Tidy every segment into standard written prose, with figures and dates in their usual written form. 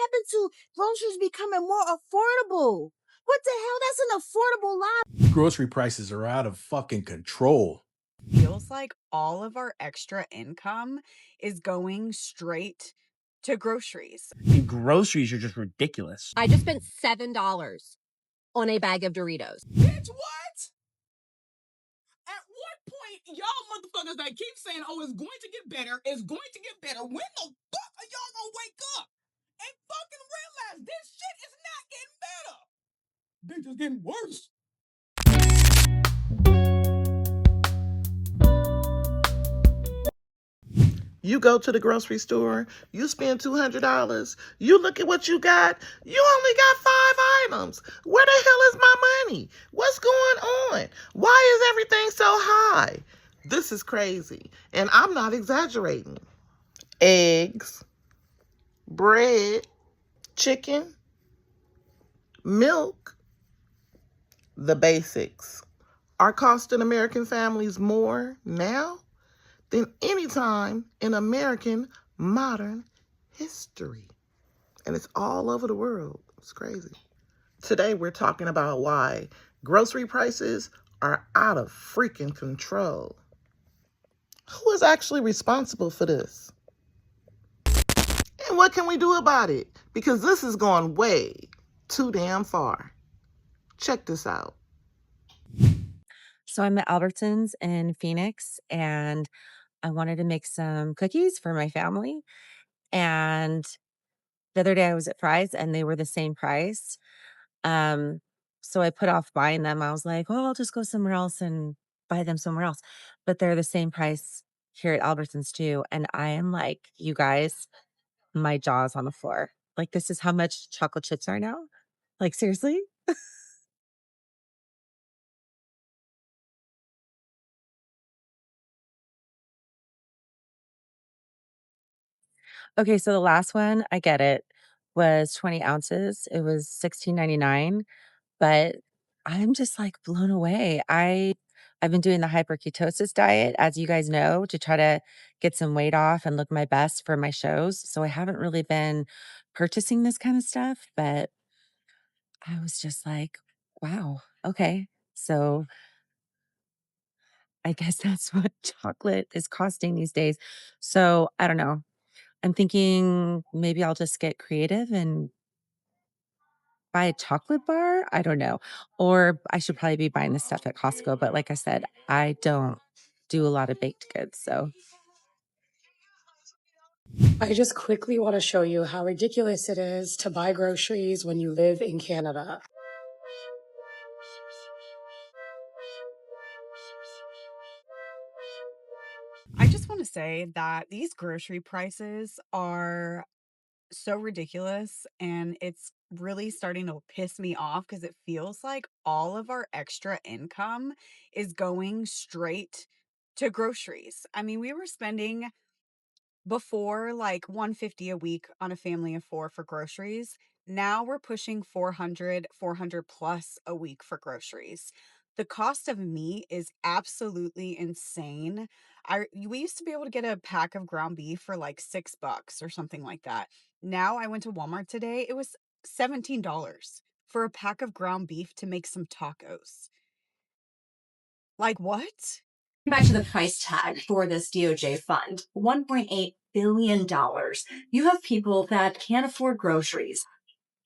happened to groceries becoming more affordable? What the hell? That's an affordable lie. Grocery prices are out of fucking control. Feels like all of our extra income is going straight to groceries. And groceries are just ridiculous. I just spent $7 on a bag of Doritos. Bitch, what? At what point y'all motherfuckers that keep saying, oh, it's going to get better, it's going to get better, when the fuck are y'all gonna wake up and fucking realize this shit is not getting better? Bitch, it's getting worse. You go to the grocery store, you spend $200, you look at what you got, you only got 5 items. Where the hell is my money? What's going on? Why is everything so high? This is crazy, and I'm not exaggerating. Eggs, bread, chicken, milk, the basics are costing American families more now than any time in American modern history. And it's all over the world. It's crazy. Today we're talking about why grocery prices are out of freaking control. Who is actually responsible for this? And what can we do about it? Because this is going way too damn far. Check this out. So I'm at Albertsons in Phoenix, and I wanted to make some cookies for my family. And the other day I was at Fry's and they were the same price. Um, so I put off buying them. I was like, oh, I'll just go somewhere else and buy them somewhere else. But they're the same price here at Albertsons too. And I am like, you guys, my jaw's on the floor. Like, this is how much chocolate chips are now? Like, seriously? Okay, so the last one, I get it, was 20 ounces. It was $16.99, but I'm just, like, blown away. I've been doing the hyperketosis diet, as you guys know, to try to get some weight off and look my best for my shows, so I haven't really been purchasing this kinda stuff, but I was just like, "Wow, okay." So, I guess that's what chocolate is costing these days. So, I don't know. I'm thinking maybe I'll just get creative and buy a chocolate bar? I don't know. Or I should probably be buying this stuff at Costco, but like I said, I don't do a lot of baked goods, so I just quickly want to show you how ridiculous it is to buy groceries when you live in Canada. I just want to say that these grocery prices are so ridiculous, and it's really starting to piss me off because it feels like all of our extra income is going straight to groceries. I mean, we were spending before like 150 a week on a family of 4 for groceries. Now we're pushing 400 plus a week for groceries. The cost of meat is absolutely insane. We used to be able to get a pack of ground beef for like $6 or something like that. Now I went to Walmart today. It was $17 for a pack of ground beef to make some tacos. Like what? Back to the price tag for this DOJ fund, $1.8 billion. You have people that can't afford groceries.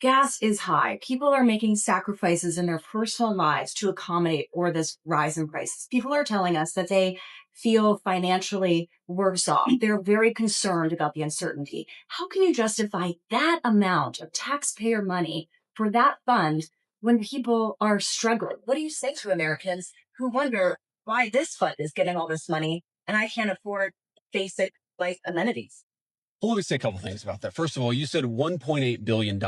Gas is high. People are making sacrifices in their personal lives to accommodate for this rise in prices. People are telling us that they feel financially worse off. They're very concerned about the uncertainty. How can you justify that amount of taxpayer money for that fund when people are struggling? What do you say to Americans who wonder why this fund is getting all this money and I can't afford basic life amenities? Well, let me say a couple things about that. First of all, you said $1.8 billion,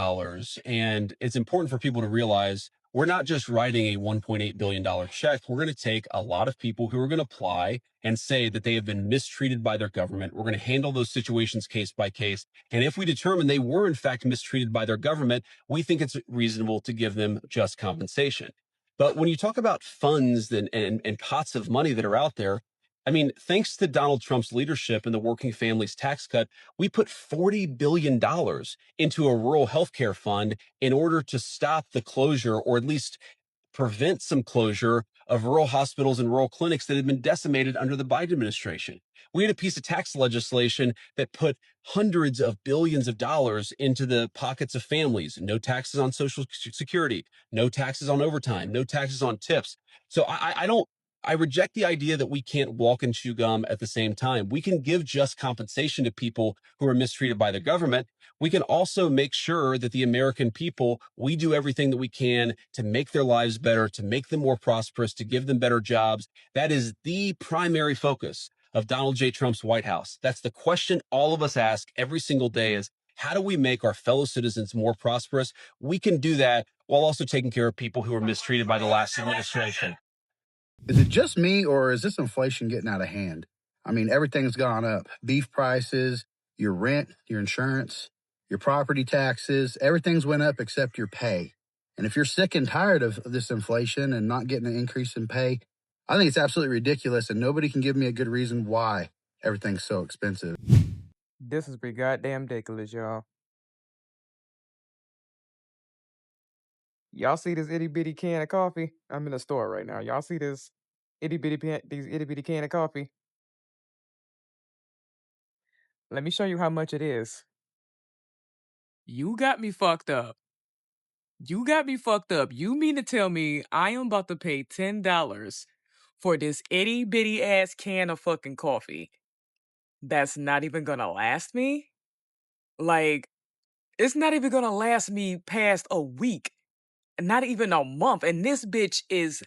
and it's important for people to realize we're not just writing a $1.8 billion check. We're going to take a lot of people who are going to apply and say that they have been mistreated by their government. We're going to handle those situations case by case. And if we determine they were, in fact, mistreated by their government, we think it's reasonable to give them just compensation. But when you talk about funds and pots of money that are out there, I mean, thanks to Donald Trump's leadership and the working families tax cut, we put $40 billion into a rural healthcare fund in order to stop the closure, or at least prevent some closure of rural hospitals and rural clinics that had been decimated under the Biden administration. We had a piece of tax legislation that put hundreds of billions of dollars into the pockets of families. No taxes on Social Security, no taxes on overtime, no taxes on tips. So I don't. I reject the idea that we can't walk and chew gum at the same time. We can give just compensation to people who are mistreated by the government. We can also make sure that the American people, we do everything that we can to make their lives better, to make them more prosperous, to give them better jobs. That is the primary focus of Donald J. Trump's White House. That's the question all of us ask every single day is, how do we make our fellow citizens more prosperous? We can do that while also taking care of people who were mistreated by the last administration. Is it just me, or is this inflation getting out of hand? I mean, everything's gone up. Beef prices, your rent, your insurance, your property taxes, everything's went up except your pay. And if you're sick and tired of this inflation and not getting an increase in pay, I think it's absolutely ridiculous, and nobody can give me a good reason why everything's so expensive. This is pretty goddamn ridiculous, y'all. Y'all see this itty bitty can of coffee? I'm in the store right now. Y'all see this these itty bitty can of coffee? Let me show you how much it is. You got me fucked up. You got me fucked up. You mean to tell me I am about to pay $10 for this itty bitty ass can of fucking coffee that's not even gonna last me? Like, it's not even gonna last me past a week, not even a month, and this bitch is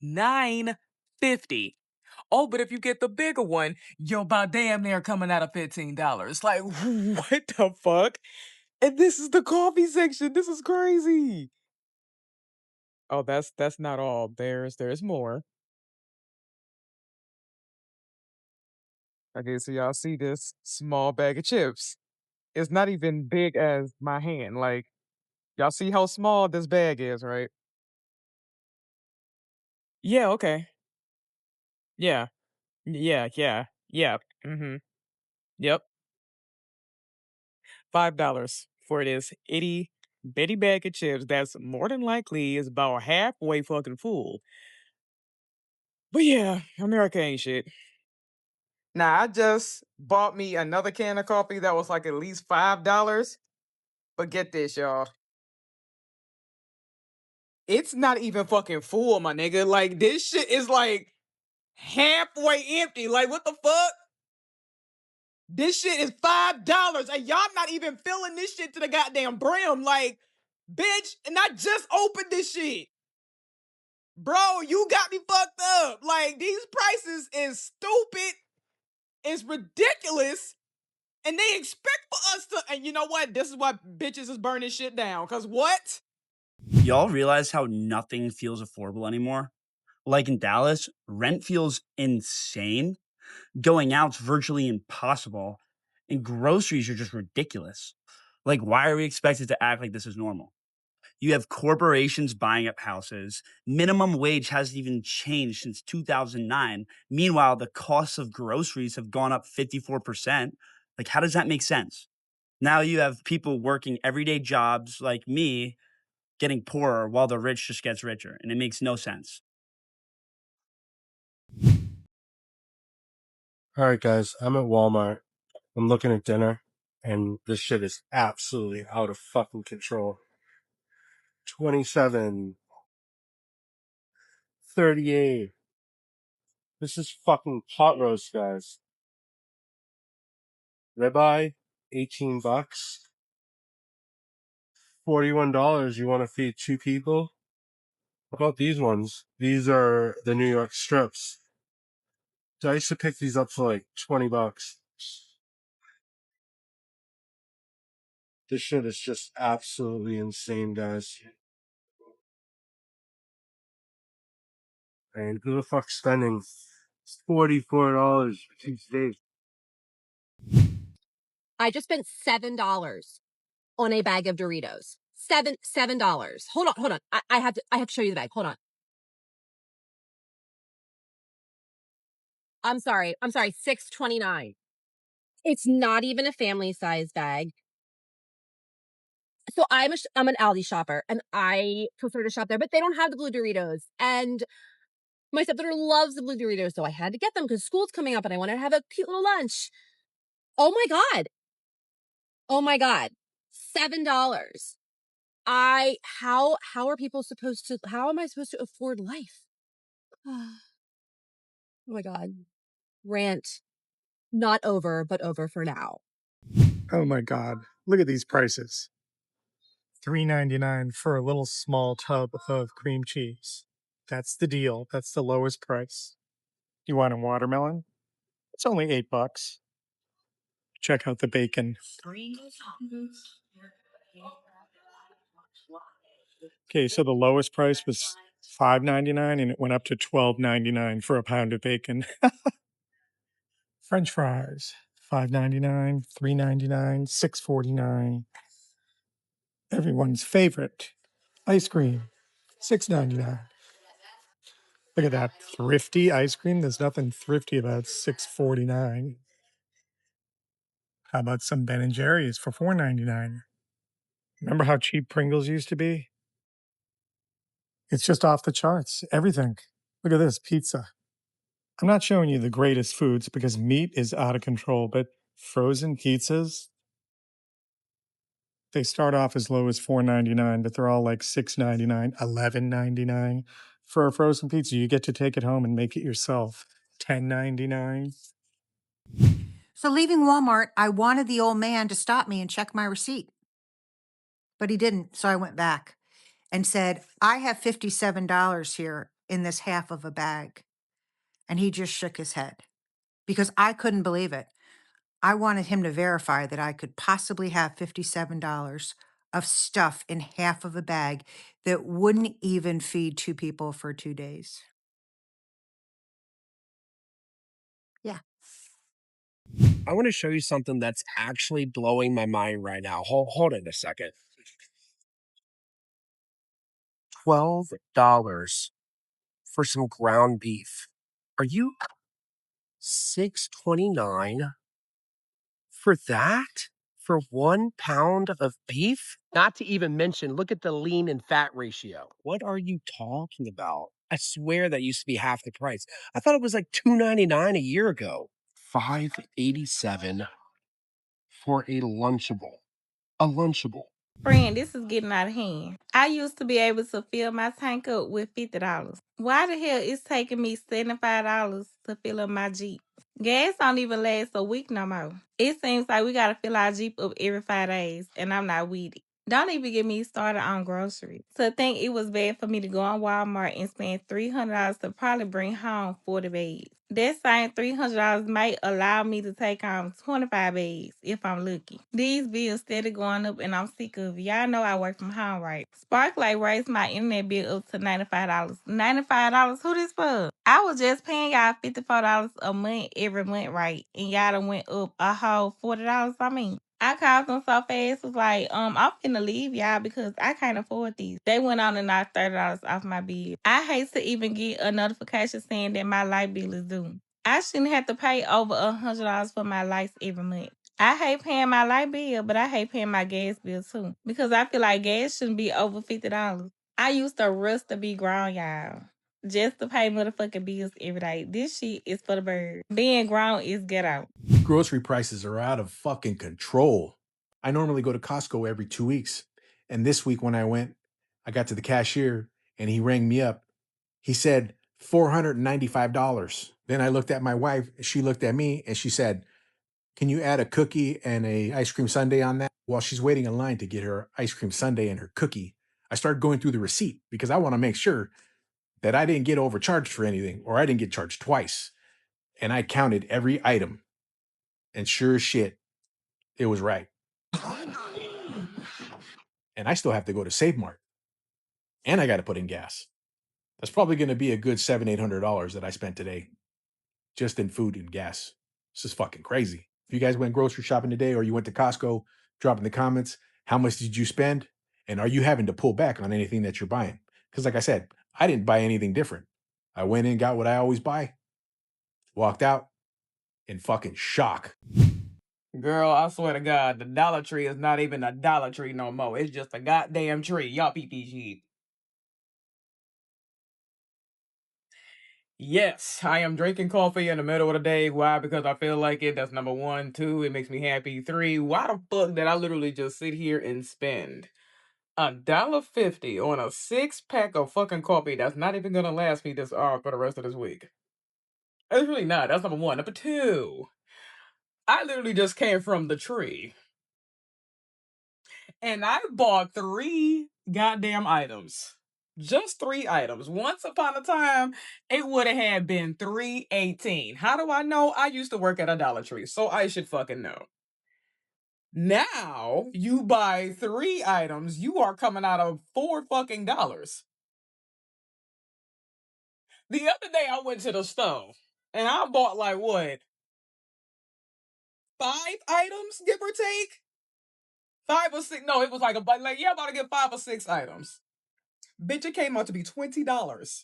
$9.50. Oh, but if you get the bigger one, you're about damn near coming out of $15. Like, what the fuck? And this is the coffee section. This is crazy. Oh, that's not all. There's more. Okay, so y'all see this small bag of chips. It's not even big as my hand. Like, y'all see how small this bag is, right? Yeah, okay. Yeah. Yeah. Mm-hmm. Yep. $5 for this itty bitty bag of chips that's more than likely is about halfway fucking full. But yeah, America ain't shit. Now I just bought me another can of coffee that was like at least $5. But get this, y'all. It's not even fucking full, my nigga. Like, this shit is like halfway empty. Like, what the fuck? This shit is $5, and y'all not even filling this shit to the goddamn brim. Like, bitch, and I just opened this shit. Bro, you got me fucked up. Like, these prices is stupid. It's ridiculous. And they expect for us to, and you know what? This is why bitches is burning shit down. Cause what? Y'all realize how nothing feels affordable anymore? Like in Dallas, rent feels insane. Going out's virtually impossible. And groceries are just ridiculous. Like, why are we expected to act like this is normal? You have corporations buying up houses. Minimum wage hasn't even changed since 2009. Meanwhile, the costs of groceries have gone up 54%. Like, how does that make sense? Now you have people working everyday jobs like me getting poorer while the rich just gets richer. And it makes no sense. All right, guys, I'm at Walmart. I'm looking at dinner, and this shit is absolutely out of fucking control. 27, 38. This is fucking pot roast, guys. Ribeye, $18. $41. You want to feed 2 people? How about these ones? These are the New York strips. So I used to pick these up for like $20. This shit is just absolutely insane, guys. And who the fuck's spending $44 for 2 steaks? I just spent $7 on a bag of Doritos. $7. Hold on. I have to show you the bag. Hold on. I'm sorry, $6.29. It's not even a family size bag. So I'm an Aldi shopper, and I prefer to shop there, but they don't have the blue Doritos, and my stepdaughter loves the blue Doritos, so I had to get them because school's coming up, and I wanted to have a cute little lunch. Oh my god. Oh my god. $7. How are people supposed to, how am I supposed to afford life? Oh my god. Rant not over, but over for now. Oh my God. Look at these prices. $3.99 for a little small tub of cream cheese. That's the deal. That's the lowest price. You want a watermelon? It's only $8. Check out the bacon. Okay, so the lowest price was $5.99 and it went up to $12.99 for a pound of bacon. French fries, $5.99, $3.99, $6.49. Everyone's favorite, ice cream, $6.99. Look at that thrifty ice cream. There's nothing thrifty about $6.49. How about some Ben and Jerry's for $4.99? Remember how cheap Pringles used to be? It's just off the charts. Everything. Look at this pizza. I'm not showing you the greatest foods because meat is out of control, but frozen pizzas, they start off as low as $4.99, but they're all like $6.99, $11.99. For a frozen pizza, you get to take it home and make it yourself. $10.99. So leaving Walmart, I wanted the old man to stop me and check my receipt, but he didn't. So I went back and said, I have $57 here in this half of a bag. And he just shook his head because I couldn't believe it. I wanted him to verify that I could possibly have $57 of stuff in half of a bag that wouldn't even feed two people for 2 days. Yeah. I want to show you something that's actually blowing my mind right now. Hold it a second. $12 for some ground beef. Are you $6.29 for that? For 1 pound of beef? Not to even mention, look at the lean and fat ratio. What are you talking about? I swear that used to be half the price. I thought it was like $2.99 a year ago. $5.87 for a Lunchable. A Lunchable. Friend, this is getting out of hand. I used to be able to fill my tank up with $50. Why the hell is taking me $75 to fill up my Jeep? Gas don't even last a week no more. It seems like we gotta fill our Jeep up every 5 days, and I'm not with it. Don't even get me started on groceries. To think it was bad for me to go on Walmart and spend $300 to probably bring home 40 bags. That same $300 might allow me to take home 25 bags if I'm lucky. These bills steady going up and I'm sick of it. Y'all know I work from home, right? Sparklight raised my internet bill up to $95. $95? Who this for? I was just paying y'all $54 a month every month, right? And y'all done went up a whole $40 on me. I called them so fast, was like, I'm finna leave y'all because I can't afford these. They went on and knocked $30 off my bill. I hate to even get a notification saying that my light bill is due. I shouldn't have to pay over $100 for my lights every month. I hate paying my light bill, but I hate paying my gas bill too. Because I feel like gas shouldn't be over $50. I used to rush to be grown, y'all. Just to pay motherfucking bills every day. This shit is for the birds. Being grown is ghetto. Grocery prices are out of fucking control. I normally go to Costco every 2 weeks. And this week when I went, I got to the cashier and he rang me up. He said $495. Then I looked at my wife, she looked at me and she said, "Can you add a cookie and a ice cream sundae on that?" While she's waiting in line to get her ice cream sundae and her cookie, I started going through the receipt because I want to make sure that I didn't get overcharged for anything or I didn't get charged twice. And I counted every item. And sure as shit, it was right. And I still have to go to Save Mart. And I got to put in gas. That's probably going to be a good $700-800 that I spent today just in food and gas. This is fucking crazy. If you guys went grocery shopping today or you went to Costco, drop in the comments, how much did you spend? And are you having to pull back on anything that you're buying? Because like I said, I didn't buy anything different. I went in and got what I always buy. Walked out in fucking shock. Girl, I swear to God, the Dollar Tree is not even a Dollar Tree no more. It's just a goddamn tree. Y'all peep these shit. Yes, I am drinking coffee in the middle of the day. Why? Because I feel like it. That's number one. Two, it makes me happy. Three, why the fuck did I literally just sit here and spend $1.50 on a 6-pack of fucking coffee that's not even gonna last me this for the rest of this week? It's really not. That's number one. Number two, I literally just came from the tree. And I bought 3 goddamn items. Just 3 items. Once upon a time, it would have had been $3.18. How do I know? I used to work at a Dollar Tree, so I should fucking know. Now, you buy 3 items, you are coming out of $4 fucking dollars. The other day I went to the store and I bought like what? 5 items, give or take? 5 or 6. No, it was like about to get 5 or 6 items. Bitch, it came out to be $20. $20.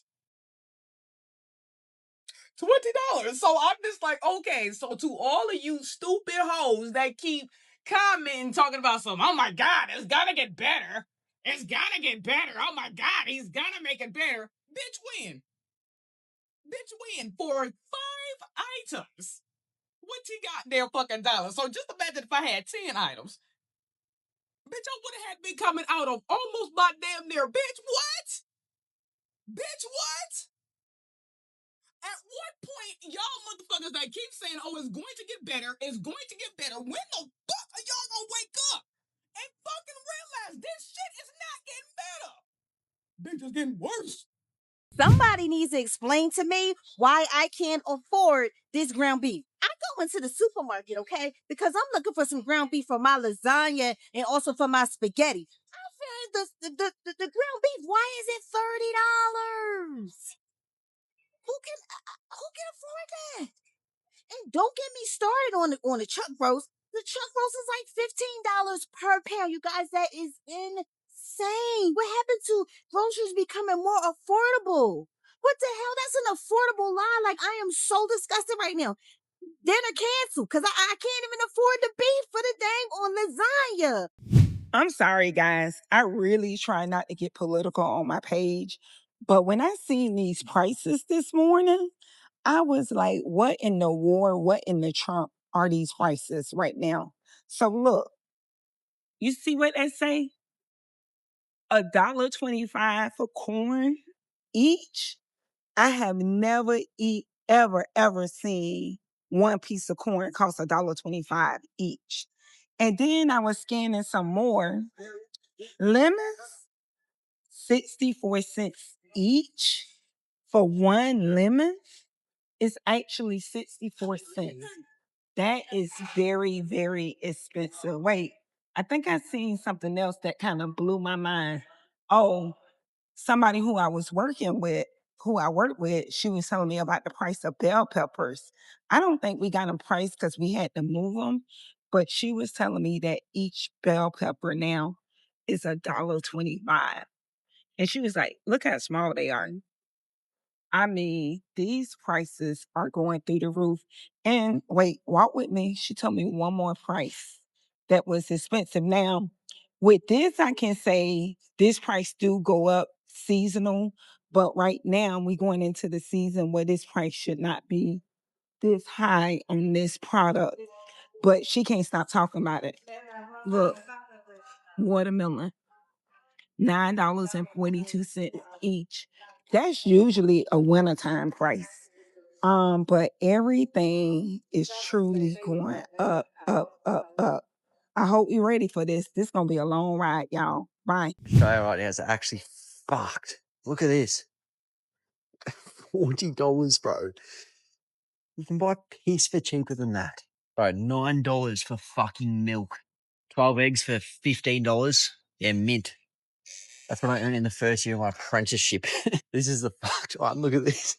So I'm just like, okay, so to all of you stupid hoes that keep commenting, talking about something, oh my God, it's gonna get better. It's gonna get better. Oh my God, he's gonna make it better. Bitch, win. Bitch, win for 5 items. $20 goddamn fucking dollars. So just imagine if I had 10 items. Bitch, I would have had me coming out of almost my damn near. Bitch, what? Bitch, what? At what point, y'all motherfuckers that keep saying, oh, it's going to get better, it's going to get better, when the fuck are y'all gonna wake up and fucking realize this shit is not getting better? Bitch, it's getting worse. Somebody needs to explain to me why I can't afford this ground beef. I go into the supermarket, okay, because I'm looking for some ground beef for my lasagna and also for my spaghetti. I said the ground beef. Why is it $30? Who can afford that? And don't get me started on the chuck roast. The chuck roast is like $15 per pound. You guys, that is insane. What happened to groceries becoming more affordable? What the hell? That's an affordable lie. Like, I am so disgusted right now. Dinner canceled because I can't even afford the beef for the dang on lasagna. I'm sorry, guys. I really try not to get political on my page. But when I seen these prices this morning, I was like, what in the war, what in the Trump are these prices right now? So look, you see what they say? $1.25 for corn each. I have never ever seen one piece of corn cost $1.25 each. And then I was scanning some more. Lemons, 64 cents each for one lemon is actually 64 cents. That is very, very expensive. Wait, I think I seen something else that kind of blew my mind. Oh, somebody who I worked with, she was telling me about the price of bell peppers. I don't think we got them priced because we had to move them, but she was telling me that each bell pepper now is $1.25. And she was like, look how small they are. I mean, these prices are going through the roof. And wait, walk with me. She told me one more price that was expensive. Now, with this, I can say this price do go up seasonal, but right now we're going into the season where this price should not be this high on this product. But she can't stop talking about it. Look, watermelon, $9.42 each. That's usually a wintertime price. But everything is truly going up, up, up, up. I hope you're ready for this. This is gonna be a long ride, y'all. Bye. Australia right now is actually fucked. Look at this. $40, bro. You can buy piss for cheaper than that. Bro, $9 for fucking milk. 12 eggs for $15. Yeah, mint. That's what I earned in the first year of my apprenticeship. This is the fucked one. Look at this.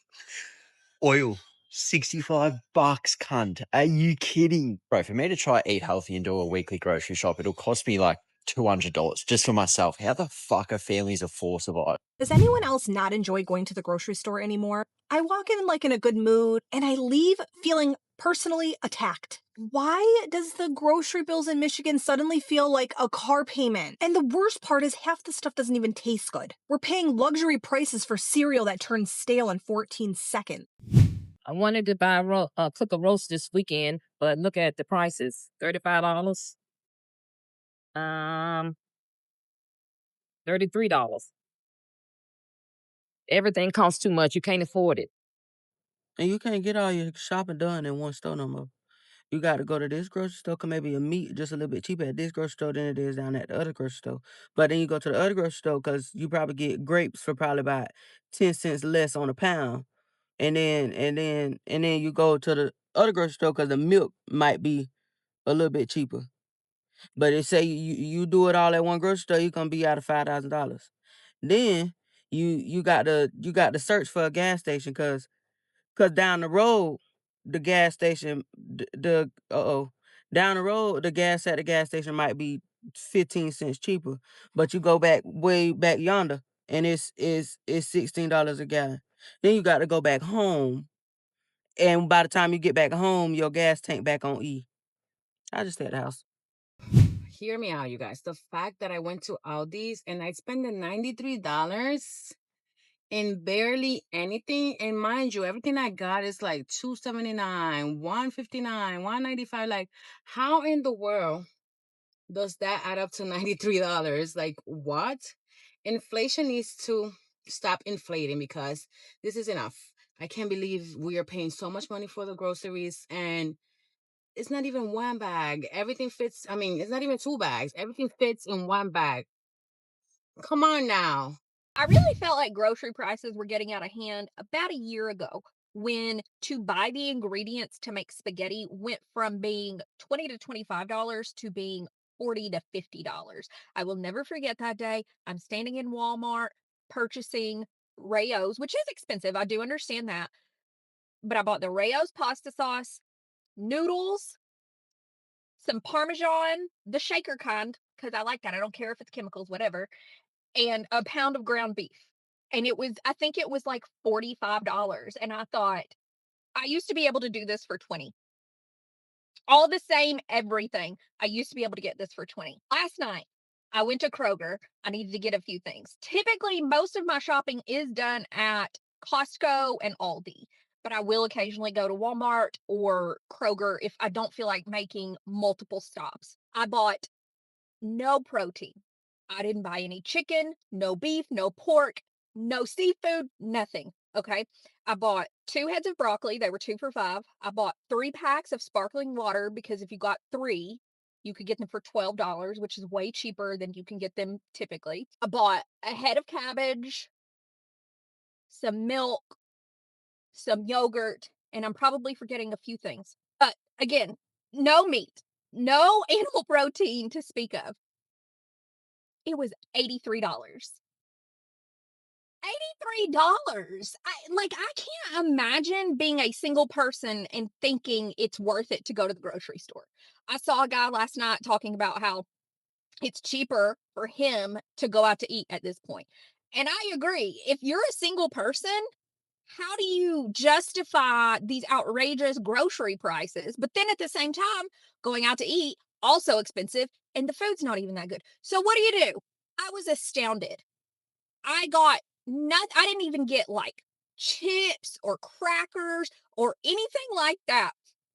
Oil. $65, cunt. Are you kidding? Bro, for me to try eat healthy and do a weekly grocery shop, it'll cost me like $200 just for myself. How the fuck are families of four survive? Does anyone else not enjoy going to the grocery store anymore? I walk in like in a good mood and I leave feeling personally attacked. Why does the grocery bills in Michigan suddenly feel like a car payment? And the worst part is half the stuff doesn't even taste good. We're paying luxury prices for cereal that turns stale in 14 seconds. I wanted to buy cook a roast this weekend, but look at the prices. $35. Um, $33. Everything costs too much. You can't afford it. And you can't get all your shopping done in one store no more. You got to go to this grocery store, cause maybe a meat just a little bit cheaper at this grocery store than it is down at the other grocery store. But then you go to the other grocery store, cause you probably get grapes for probably about 10 cents less on a pound. And then you go to the other grocery store, cause the milk might be a little bit cheaper. But it say you do it all at one grocery store, you're gonna be out of $5,000. Then you got to search for a gas station, cause down the road, the gas station, down the road, the gas at the gas station might be 15 cents cheaper, but you go back way back yonder, and it's $16 a gallon. Then you got to go back home, and by the time you get back home, your gas tank back on E. I just stay at the house. Hear me out, you guys. The fact that I went to Aldi's and I spent the $93 in barely anything, and mind you, everything I got is like $2.79, $1.59, $1.95. Like, how in the world does that add up to $93? Like, what? Inflation needs to stop inflating, because this is enough. I can't believe we are paying so much money for the groceries, and it's not even one bag. Everything fits. I mean, it's not even two bags. Everything fits in one bag. Come on now. I really felt like grocery prices were getting out of hand about a year ago when to buy the ingredients to make spaghetti went from being $20 to $25 to being $40 to $50. I will never forget that day. I'm standing in Walmart purchasing Rayo's, which is expensive. I do understand that. But I bought the Rayo's pasta sauce, noodles, some Parmesan, the shaker kind, because I like that. I don't care if it's chemicals, whatever, and a pound of ground beef. And I think it was like $45. And I thought, I used to be able to do this for 20. All the same, everything. I used to be able to get this for 20. Last night, I went to Kroger. I needed to get a few things. Typically, most of my shopping is done at Costco and Aldi, but I will occasionally go to Walmart or Kroger if I don't feel like making multiple stops. I bought no protein. I didn't buy any chicken, no beef, no pork, no seafood, nothing. Okay. I bought 2 heads of broccoli. They were 2 for $5. I bought 3 packs of sparkling water because if you got 3, you could get them for $12, which is way cheaper than you can get them typically. I bought a head of cabbage, some milk, some yogurt, and I'm probably forgetting a few things. But again, no meat, no animal protein to speak of. It was $83. $83. I can't imagine being a single person and thinking it's worth it to go to the grocery store. I saw a guy last night talking about how it's cheaper for him to go out to eat at this point. And I agree. If you're a single person, how do you justify these outrageous grocery prices? But then at the same time, going out to eat, also expensive, and the food's not even that good. So what do? I was astounded. I got I didn't even get like chips or crackers or anything like that.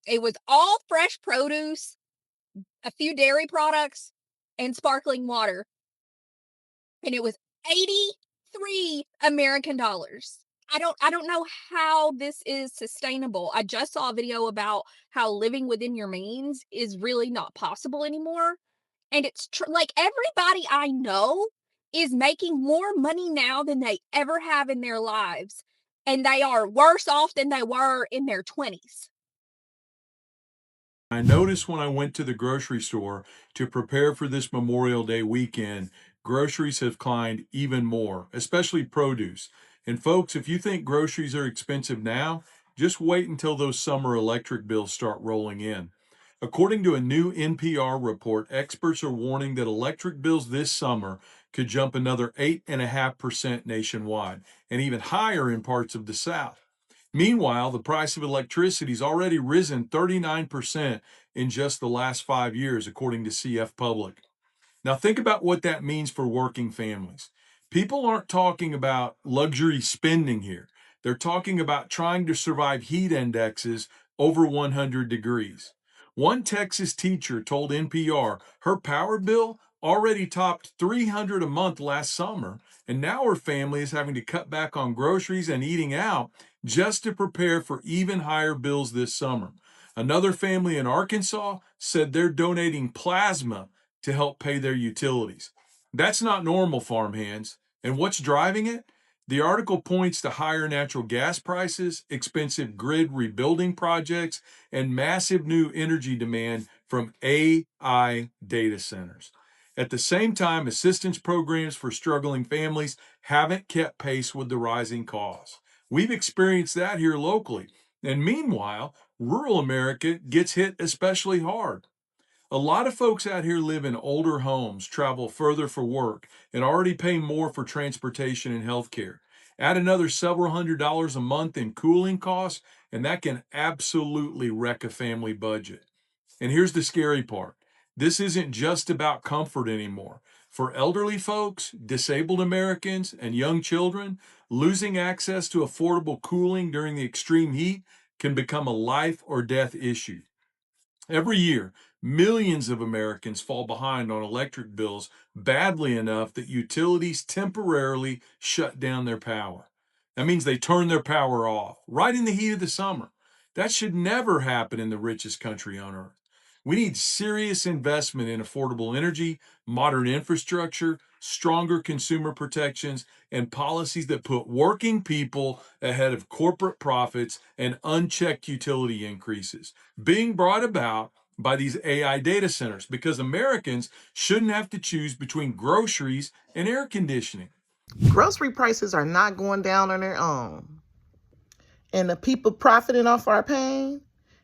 It was all fresh produce, a few dairy products, and sparkling water. And it was 83 American dollars. I don't know how this is sustainable. I just saw a video about how living within your means is really not possible anymore. And it's like everybody I know is making more money now than they ever have in their lives. And they are worse off than they were in their 20s. I noticed when I went to the grocery store to prepare for this Memorial Day weekend, groceries have climbed even more, especially produce. And folks, if you think groceries are expensive now, just wait until those summer electric bills start rolling in. According to a new NPR report, experts are warning that electric bills this summer could jump another 8.5% nationwide and even higher in parts of the South. Meanwhile, the price of electricity has already risen 39% in just the last 5 years, according to CF Public. Now, think about what that means for working families. People aren't talking about luxury spending here. They're talking about trying to survive heat indexes over 100 degrees. One Texas teacher told NPR her power bill already topped $300 a month last summer, and now her family is having to cut back on groceries and eating out just to prepare for even higher bills this summer. Another family in Arkansas said they're donating plasma to help pay their utilities. That's not normal, farmhands. And what's driving it? The article points to higher natural gas prices, expensive grid rebuilding projects, and massive new energy demand from AI data centers. At the same time, assistance programs for struggling families haven't kept pace with the rising costs. We've experienced that here locally. And meanwhile, rural America gets hit especially hard. A lot of folks out here live in older homes, travel further for work, and already pay more for transportation and healthcare. Add another several $100s a month in cooling costs, and that can absolutely wreck a family budget. And here's the scary part. This isn't just about comfort anymore. For elderly folks, disabled Americans, and young children, losing access to affordable cooling during the extreme heat can become a life or death issue. Every year, millions of Americans fall behind on electric bills badly enough that utilities temporarily shut down their power. That means they turn their power off right in the heat of the summer. That should never happen in the richest country on earth. We need serious investment in affordable energy, modern infrastructure, stronger consumer protections, and policies that put working people ahead of corporate profits and unchecked utility increases being brought about by these AI data centers, because Americans shouldn't have to choose between groceries and air conditioning. Grocery prices are not going down on their own. And the people profiting off our pain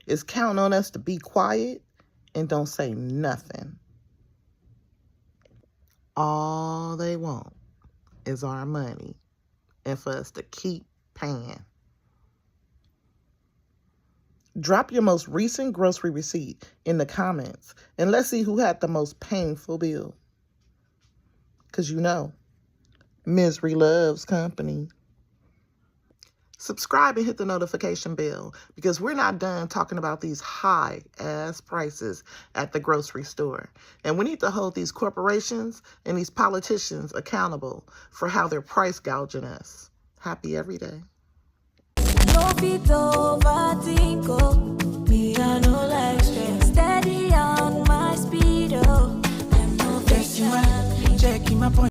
is counting on us to be quiet and don't say nothing. All they want is our money and for us to keep paying. Drop your most recent grocery receipt in the comments and let's see who had the most painful bill. Because you know, misery loves company. Subscribe and hit the notification bell because we're not done talking about these high ass prices at the grocery store. And we need to hold these corporations and these politicians accountable for how they're price gouging us. Happy every day. No fit overthink, me I no like